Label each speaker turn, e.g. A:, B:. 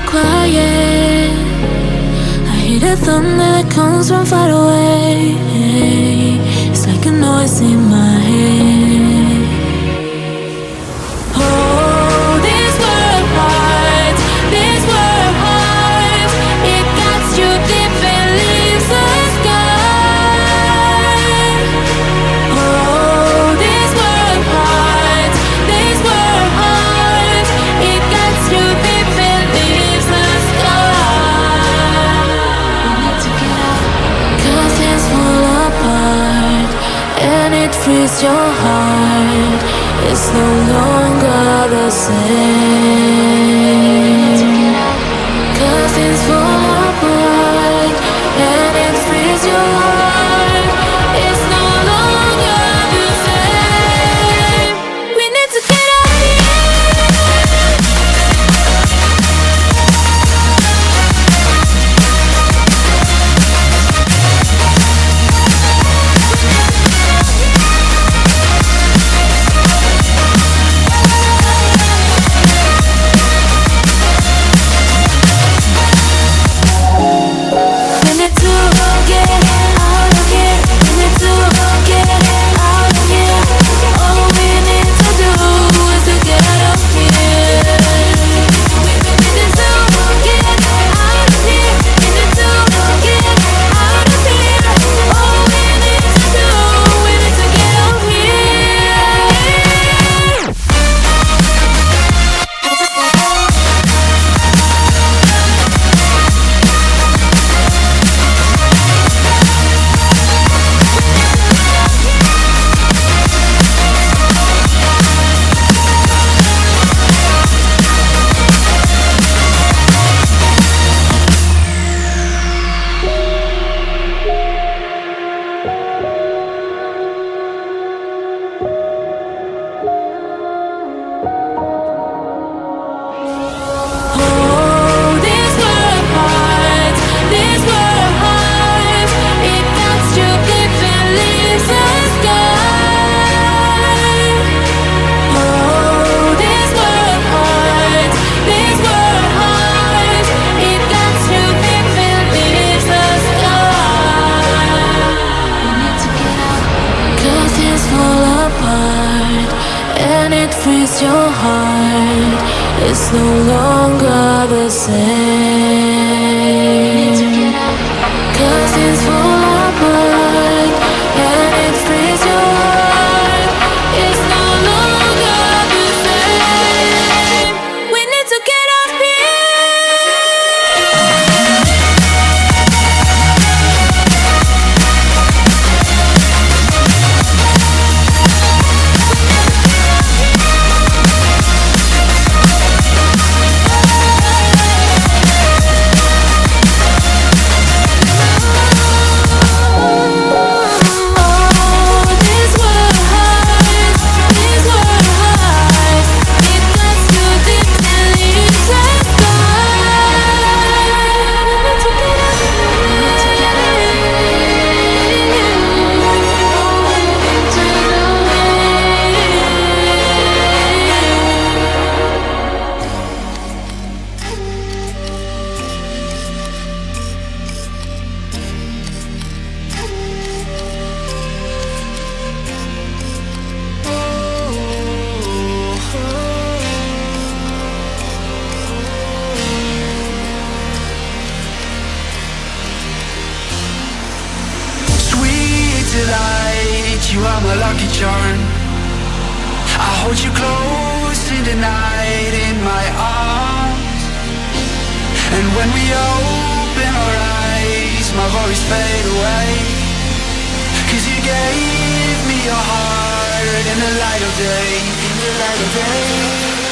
A: quiet. I hear the thunder that comes from far away. It's like a noise in my head. Oh, this world heart, this world heart, it cuts you deep and leaves the sky. Oh, this world heart, this world heart, it cuts you deep and leaves the sky. We need to get out, 'cause things fall apart, and it frees your heart. It's no longer the same. 'Cause things fall apart, and it frees your heart. It's no longer the same. We need to get out here. We need to get out of here. We need to get out of here. All we need to do is to get out of here. We need to get out of here. We need to get out of here. All we need to do, we need to get out of here. Oh, this world heart, it cuts you deep and leaves the sky. Oh, this world heart, it cuts you deep and leaves the sky. We need to get out, 'cause things fall apart, and it frees your heart. It's no longer the same. 'Cause things fall apart, and it frees your heart. It's no longer the same. We need to get out Oh, this world heart, it cuts you deep and leaves the sky. We need to get out of
B: Sweet delight, you are my lucky charm. I hold you close in the night in my arms. And when we open our eyes, my worries fade away. 'Cause you gave me your heart in the light of day, in the light of day.